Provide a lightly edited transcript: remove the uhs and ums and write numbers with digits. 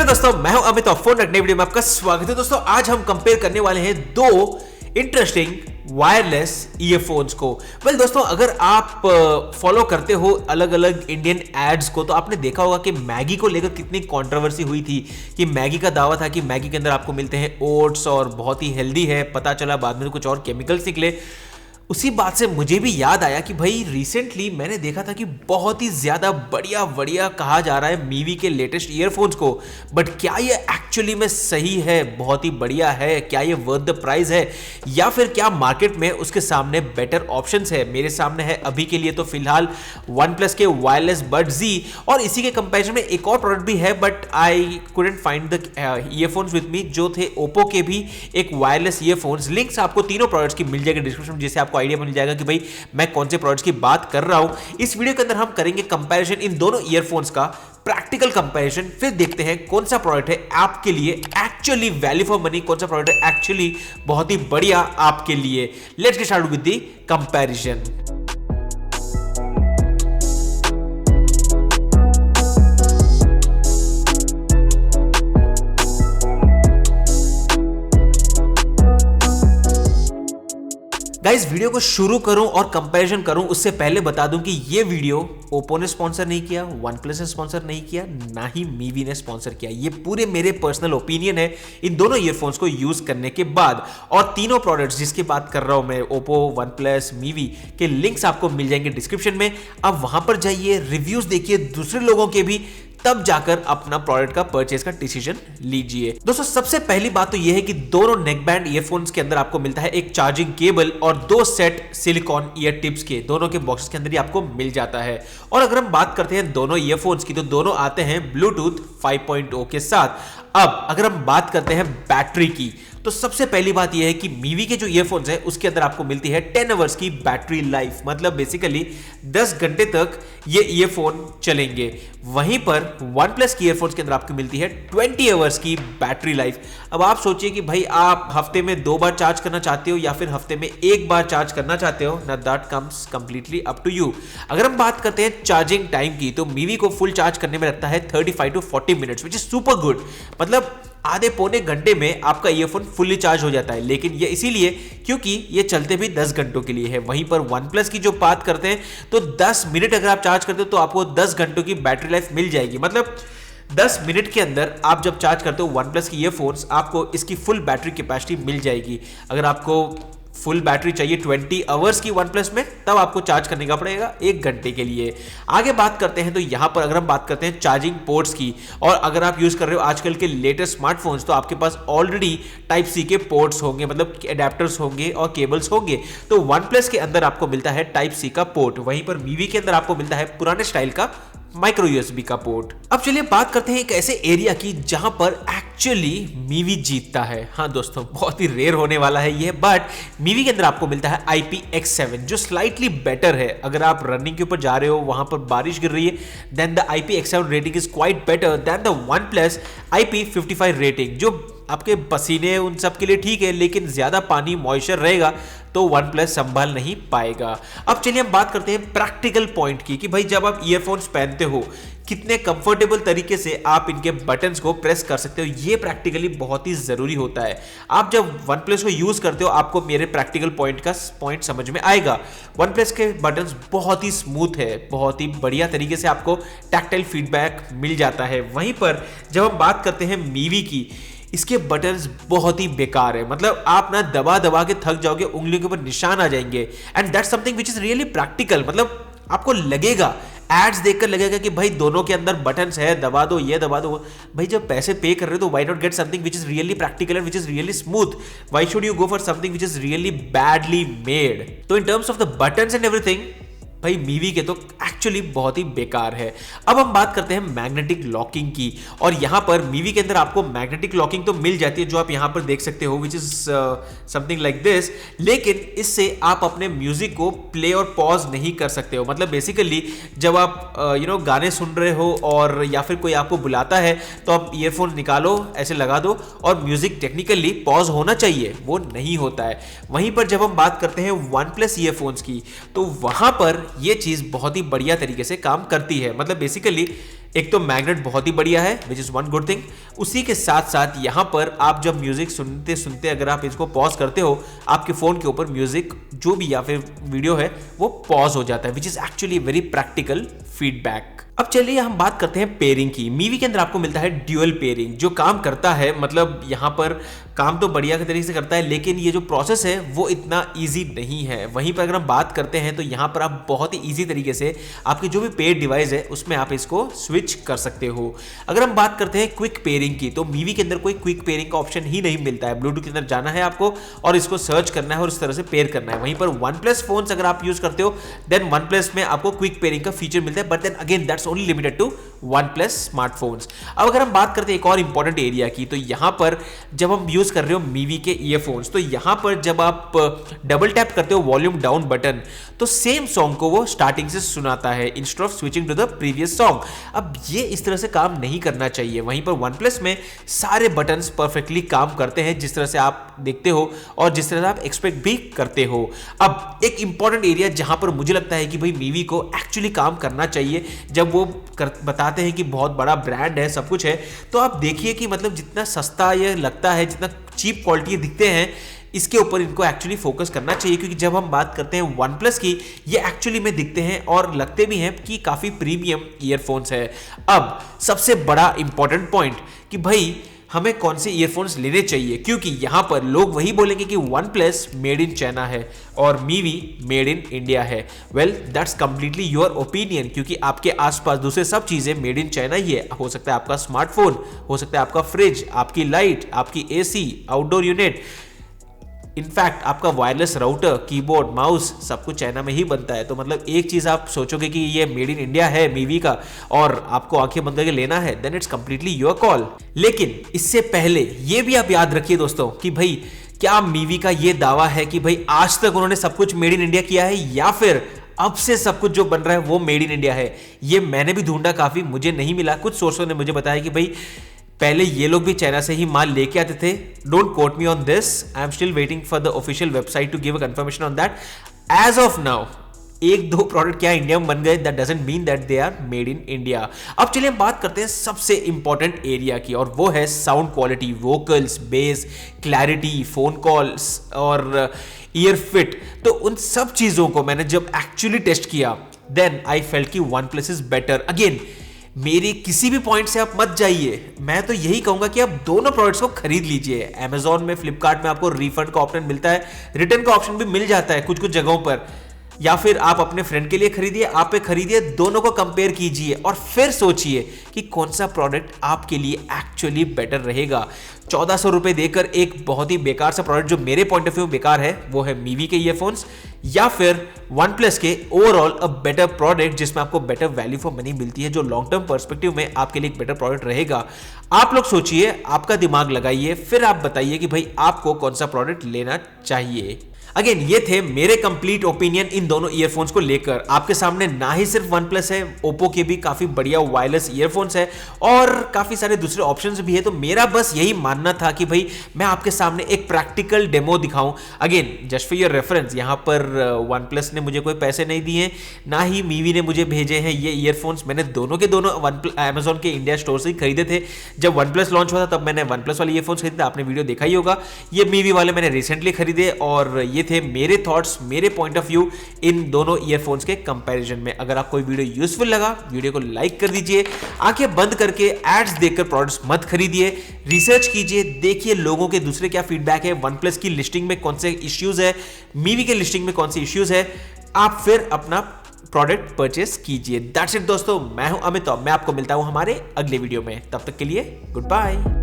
Hello दोस्तों, मैं हूं अमित और फोन रखने वीडियो में आपका स्वागत है। दोस्तों आज हम कंपेयर करने वाले हैं दो इंटरेस्टिंग वायरलेस ईयरफोन्स को। दोस्तों अगर आप फॉलो करते हो अलग अलग इंडियन एड्स को तो आपने देखा होगा कि मैगी को लेकर कितनी कंट्रोवर्सी हुई थी कि मैगी का दावा था कि मैगी के अंदर आपको मिलते हैं ओट्स और बहुत ही हेल्दी है। पता चला बाद में कुछ और केमिकल्स निकले। उसी बात से मुझे भी याद आया कि भाई रिसेंटली मैंने देखा था कि बहुत ही ज्यादा बढ़िया कहा जा रहा है मीवी के लेटेस्ट ईयरफोन्स को, बट क्या ये एक्चुअली में सही है, बहुत ही बढ़िया है, क्या ये वर्थ द प्राइस है या फिर क्या मार्केट में उसके सामने बेटर ऑप्शंस है? मेरे सामने है अभी के लिए तो फिलहाल OnePlus के वायरलेस बड Z और इसी के कंपैरिजन में एक और प्रोडक्ट भी है, but I couldn't find the earphones with me, जो थे ओप्पो के भी एक वायरलेस ईयरफोन्स। लिंक्स आपको तीनों प्रोडक्ट्स की मिल जाएगी डिस्क्रिप्शन में, जिससे आपको आइडिया मिल जाएगा कि भाई मैं कौन से प्रोडक्ट्स की बात कर रहा हूं। इस वीडियो के अंदर हम करेंगे कंपैरिजन इन दोनों ईयरफोन्स का, प्रैक्टिकल कंपैरिजन, फिर देखते हैं कौन सा प्रोडक्ट है आपके लिए एक्चुअली वैल्यू फॉर मनी, कौन सा प्रोडक्ट है एक्चुअली बहुत ही बढ़िया आपके लिए। Let's get started with the comparison. Guys video को शुरू करूं और कंपैरिजन करूं उससे पहले बता दूं कि ये वीडियो ओप्पो ने स्पॉन्सर नहीं किया, OnePlus ने स्पॉन्सर नहीं किया, ना ही मीवी ने स्पॉन्सर किया। ये पूरे मेरे पर्सनल ओपिनियन है इन दोनों ईयरफोन्स को यूज करने के बाद। और तीनों प्रोडक्ट्स जिसकी बात कर रहा हूं मैं, ओप्पो, OnePlus, मीवी के लिंक्स आपको मिल जाएंगे डिस्क्रिप्शन में। अब वहां पर जाइए, रिव्यूज देखिए दूसरे लोगों के भी, तब जाकर अपना प्रोडक्ट का परचेज का डिसीजन लीजिए। दोस्तों सबसे पहली बात तो यह है कि दोनों नेकबैंड ईयरफोन्स के अंदर आपको मिलता है एक चार्जिंग केबल और 2 सेट सिलिकॉन ईयर टिप्स के, दोनों के बॉक्स के अंदर ही आपको मिल जाता है। और अगर हम बात करते हैं दोनों ईयरफोन्स की तो दोनों आते हैं ब्लूटूथ 5.0 के साथ। अब अगर हम बात करते हैं बैटरी की तो सबसे पहली बात यह है कि मीवी के जो ईयरफोन्स है उसके अंदर आपको मिलती है 10 आवर्स की बैटरी लाइफ, मतलब बेसिकली 10 घंटे तक ये ईयरफोन चलेंगे। वहीं पर OnePlus की ईयरफोन्स के अंदर आपको मिलती है 20 आवर्स की बैटरी लाइफ। अब आप सोचिए कि भाई आप हफ्ते में 2 बार चार्ज करना चाहते हो या फिर हफ्ते में 1 बार चार्ज करना चाहते हो ना, that comes completely up to you. अगर हम बात करते हैं चार्जिंग टाइम की तो मीवी को फुल चार्ज करने में लगता है 35 to 40 minutes, which is super good. मतलब आधे पौने घंटे में आपका ईयरफोन फुल्ली चार्ज हो जाता है, लेकिन ये इसीलिए क्योंकि ये चलते भी 10 घंटों के लिए है। वहीं पर OnePlus की जो बात करते हैं तो 10 मिनट अगर आप चार्ज करते हो तो आपको 10 घंटों की बैटरी लाइफ मिल जाएगी। मतलब 10 मिनट के अंदर आप जब चार्ज करते हो OnePlus की ईयरफोन्स, आपको इसकी फुल बैटरी कैपेसिटी मिल जाएगी। अगर आपको फुल बैटरी चाहिए 20 आवर्स की OnePlus में, तब आपको चार्ज करने का पड़ेगा 1 घंटे के लिए। आगे बात करते हैं तो यहां पर अगर हम बात करते हैं चार्जिंग पोर्ट्स की, और अगर आप यूज कर रहे हो आजकल के लेटेस्ट स्मार्टफोन्स तो आपके पास ऑलरेडी टाइप सी के पोर्ट्स होंगे, मतलब एडेप्टर्स होंगे और केबल्स होंगे। तो OnePlus के अंदर आपको मिलता है टाइप सी का पोर्ट, वहीं पर मीवी के अंदर आपको मिलता है पुराने स्टाइल का माइक्रो यूएसबी का पोर्ट। अब चलिए बात करते हैं एक ऐसे एरिया की जहां पर एक्चुअली मीवी जीतता है। हाँ दोस्तों, बहुत ही रेयर होने वाला है ये, बट मीवी के अंदर आपको मिलता है IPX7 जो स्लाइटली बेटर है। अगर आप रनिंग के ऊपर जा रहे हो, वहां पर बारिश गिर रही है, then the IPX7 rating is quite better than the OnePlus IP55 rating, जो आपके पसीने उन सब के लिए ठीक है, लेकिन ज्यादा पानी मॉइस्चर रहेगा तो OnePlus संभाल नहीं पाएगा। अब चलिए हम बात करते हैं प्रैक्टिकल पॉइंट की कि भाई जब आप ईयरफोन्स पहनते हो कितने कंफर्टेबल तरीके से आप इनके बटन्स को प्रेस कर सकते हो, ये प्रैक्टिकली बहुत ही जरूरी होता है। आप जब OnePlus को यूज करते हो आपको मेरे प्रैक्टिकल पॉइंट समझ में आएगा। OnePlus के बटन्स बहुत ही स्मूथ है, बहुत ही बढ़िया तरीके से आपको टैक्टाइल फीडबैक मिल जाता है। वहीं पर जब हम बात करते हैं मीवी की, इसके बटन्स बहुत ही बेकार है, मतलब आप ना दबा दबा के थक जाओगे, उंगलियों के ऊपर निशान आ जाएंगे, and that's something which is really practical. मतलब आपको लगेगा, एड्स देखकर लगेगा कि भाई दोनों के अंदर बटन्स है, दबा दो ये दबा दो। भाई जब पैसे पे कर रहे हो तो why not get something which is really practical and which is really smooth? Why should you go for something which is really badly made? तो in terms of the buttons and everything भाई Mivi के तो actually बहुत ही बेकार है। अब हम बात करते हैं मैग्नेटिक लॉकिंग की, और यहां पर मीवी के अंदर आपको मैग्नेटिक लॉकिंग तो मिल जाती है जो आप यहां पर देख सकते हो, which is something like this, लेकिन इससे आप अपने म्यूजिक को प्ले और पॉज नहीं कर सकते हो। मतलब बेसिकली जब आप गाने सुन रहे हो और या फिर कोई आपको बुलाता है तो आप ईयरफोन निकालो, ऐसे लगा दो और म्यूजिक टेक्निकली पॉज होना चाहिए, वो नहीं होता है। वहीं पर जब हम बात करते हैं OnePlus ईयरफोन्स की तो वहां पर ये चीज बहुत ही बढ़िया तरीके से काम करती है। मतलब बेसिकली एक तो मैग्नेट बहुत ही बढ़िया है, which is one good thing. उसी के साथ साथ यहाँ पर आप जब म्यूजिक सुनते सुनते अगर आप इसको पॉज करते हो, आपके फोन के ऊपर म्यूजिक जो भी या फिर वीडियो है वो पॉज हो जाता है, which is actually very practical feedback. अब चलिए हम बात करते हैं पेयरिंग की। मीवी के अंदर आपको मिलता है ड्यूअल पेयरिंग, जो काम करता है, मतलब यहाँ पर काम तो बढ़िया के तरीके से करता है, लेकिन ये जो प्रोसेस है वो इतना इजी नहीं है। वहीं पर अगर हम बात करते हैं तो यहाँ पर आप बहुत ही इजी तरीके से आपकी जो भी पेड डिवाइस है उसमें आप इसको स्विच कर सकते हो। अगर हम बात करते हैं क्विक पेयरिंग की, तो मीवी के अंदर कोई क्विक पेयरिंग का ऑप्शन ही नहीं मिलता है। ब्लूटूथ के अंदर जाना है आपको और इसको सर्च करना है और इस तरह से पेयर करना है। वहीं पर वन प्लस फोन्स अगर आप यूज करते हो देन वन प्लस में आपको क्विक पेयरिंग का फीचर मिलता है, but then again that's only limited to OnePlus smartphones. अब अगर हम बात करते हैं एक और इंपॉर्टेंट एरिया की, तो यहां पर जब हम यूज कर रहे हो मीवी के ईयरफोन्स, तो यहां पर जब आप डबल टैप करते हो वॉल्यूम डाउन बटन, तो सेम सॉन्ग को वो स्टार्टिंग से सुनाता है instead of switching to the previous song. अब ये इस तरह से काम नहीं करना चाहिए। वहीं पर OnePlus में सारे बटन्स परफेक्टली काम करते हैं जिस तरह से आप देखते हो और जिस तरह से आप एक्सपेक्ट भी करते हो। अब एक इंपॉर्टेंट एरिया जहां पर मुझे लगता है कि भाई मीवी को एक्चुअली काम करना चाहिए, जब वो बताते हैं कि बहुत बड़ा ब्रांड है, सब कुछ है, तो आप देखिए कि मतलब जितना सस्ता ये लगता है, जितना चीप क्वालिटी दिखते हैं, इसके ऊपर इनको एक्चुअली फोकस करना चाहिए। क्योंकि जब हम बात करते हैं OnePlus की, ये एक्चुअली में दिखते हैं और लगते भी हैं कि काफी प्रीमियम ईयरफोन्स है। अब सबसे बड़ा इंपॉर्टेंट पॉइंट कि भाई हमें कौन से ईयरफोन्स लेने चाहिए, क्योंकि यहां पर लोग वही बोलेंगे कि OnePlus मेड इन चाइना है और मीवी मेड इन इंडिया है। Well that's completely your opinion, क्योंकि आपके आसपास दूसरे सब चीजें मेड इन चाइना ही है। हो सकता है आपका स्मार्टफोन, हो सकता है आपका फ्रिज, आपकी लाइट, आपकी एसी, आउटडोर यूनिट, इनफैक्ट आपका वायरलेस राउटर, कीबोर्ड, माउस, सब कुछ चाइना में ही बनता है। तो मतलब एक चीज आप सोचोगे कि ये मेड इन इंडिया है मीवी का और आपको आंखें बंद करके लेना है, then it's completely your call. लेकिन इससे पहले ये भी आप याद रखिए दोस्तों कि भाई क्या मीवी का ये दावा है कि भाई आज तक उन्होंने सब कुछ मेड इन इंडिया किया है या फिर अब से सब कुछ जो बन रहा है वो मेड इन इंडिया है। ये मैंने भी ढूंढा, काफी मुझे नहीं मिला। कुछ सोर्सों ने मुझे बताया कि भाई पहले ये लोग भी चाइना से ही माल लेके आते थे। Don't quote me on this, I am still waiting for the official website to give a confirmation on that. As of now एक दो प्रोडक्ट क्या इंडिया में बन गए, that doesn't mean that they are made in India. अब चलिए हम बात करते हैं सबसे इंपॉर्टेंट एरिया की, और वो है sound quality, vocals, base, clarity, phone calls और ईयर फिट। तो उन सब चीजों को मैंने जब एक्चुअली टेस्ट किया, देन आई फेल्ट कि OnePlus इज बेटर। अगेन मेरे किसी भी पॉइंट से आप मत जाइए, मैं तो यही कहूंगा कि आप दोनों प्रोडक्ट्स को खरीद लीजिए। Amazon में, फ्लिपकार्ट में आपको रिफंड का ऑप्शन मिलता है, रिटर्न का ऑप्शन भी मिल जाता है कुछ कुछ जगहों पर, या फिर आप अपने फ्रेंड के लिए खरीदिए, आप पे खरीदिए, दोनों को कंपेयर कीजिए और फिर सोचिए कि कौन सा प्रोडक्ट आपके लिए एक्चुअली बेटर रहेगा। 1400 रुपए देकर एक बहुत ही बेकार सा प्रोडक्ट जो मेरे पॉइंट ऑफ व्यू बेकार है वो है मीवी के ईयरफोन्स, या फिर OnePlus के ओवरऑल अ बेटर प्रोडक्ट जिसमें आपको बेटर वैल्यू फॉर मनी मिलती है, जो लॉन्ग टर्म पर्सपेक्टिव में आपके लिए एक बेटर प्रोडक्ट रहेगा। आप लोग सोचिए, आपका दिमाग लगाइए, फिर आप बताइए कि भाई आपको कौन सा प्रोडक्ट लेना चाहिए। अगेन ये थे मेरे कंप्लीट ओपिनियन इन दोनों ईयरफोन्स को लेकर। आपके सामने ना ही सिर्फ OnePlus है, ओप्पो के भी काफी बढ़िया वायरलेस ईयरफोन्स है और काफी सारे दूसरे ऑप्शंस भी है। तो मेरा बस यही मानना था कि भाई मैं आपके सामने एक प्रैक्टिकल डेमो दिखाऊं। Again just for your reference, यहाँ पर OnePlus ने मुझे कोई पैसे नहीं दिए, ना ही मीवी ने मुझे भेजे हैं ये ईयरफोन्स। मैंने दोनों के दोनों Amazon के इंडिया स्टोर से ही खरीदे थे। जब OnePlus लॉन्च हुआ था तब मैंने OnePlus वाले ईयरफोन्स खरीदे थे, आपने वीडियो देखा ही होगा। ये मीवी वाले मैंने रिसेंटली खरीदे और ये थे मेरे थॉट्स, मेरे पॉइंट ऑफ व्यू इन दोनों ईयरफोन्स के कंपैरिजन में। अगर आपको वीडियो यूजफुल लगा, वीडियो को लाइक कर दीजिए। आंखें बंद करके एड्स देखकर प्रोडक्ट्स मत खरीदिए, रिसर्च कीजिए, देखिए लोगों के दूसरे क्या फीडबैक है, OnePlus की लिस्टिंग में कौन से इश्यूज है, मीवी के लिस्टिंग में कौन से इश्यूज है, आप फिर अपना प्रोडक्ट परचेस कीजिए। दैट्स इट दोस्तों, मैं हूं अमित और मैं आपको मिलता हूं हमारे अगले वीडियो में। तब तक के लिए गुड बाय।